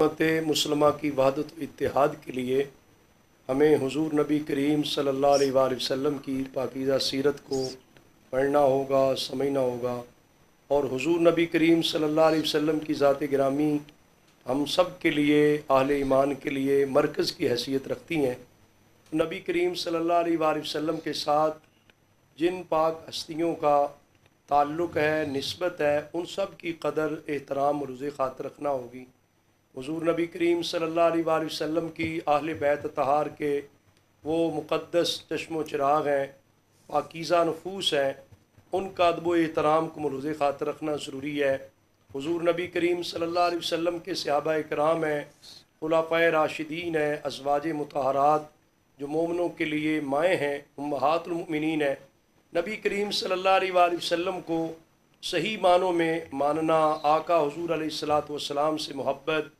امت مسلمہ کی وحدت و اتحاد کے لیے ہمیں حضور نبی کریم صلی اللہ علیہ وآلہ وسلم کی پاکیزہ سیرت کو پڑھنا ہوگا، سمجھنا ہوگا، اور حضور نبی کریم صلی اللہ علیہ وسلم کی ذات گرامی ہم سب کے لیے، اہل ایمان کے لیے مرکز کی حیثیت رکھتی ہیں۔ نبی کریم صلی اللہ علیہ وآلہ وسلم کے ساتھ جن پاک ہستیوں کا تعلق ہے، نسبت ہے، ان سب کی قدر، احترام اور عزت خاطر رکھنا ہوگی۔ حضور نبی کریم صلی اللہ علیہ وآلہ وسلم کی اہل بیت طہار کے وہ مقدس چشم و چراغ ہیں، پاکیزہ نفوس ہیں، ان کا ادب و احترام کو ملحوظ خاطر رکھنا ضروری ہے۔ حضور نبی کریم صلی اللہ علیہ وسلم کے صحابہ کرام ہیں، خلفائے راشدین ہیں، ازواج مطہرات جو مومنوں کے لیے مائیں ہیں، امہات المؤمنین ہیں۔ نبی کریم صلی اللہ علیہ وآلہ وسلم کو صحیح معنوں میں ماننا، آقا حضور علیہ الصلاۃ والسلام سے محبت،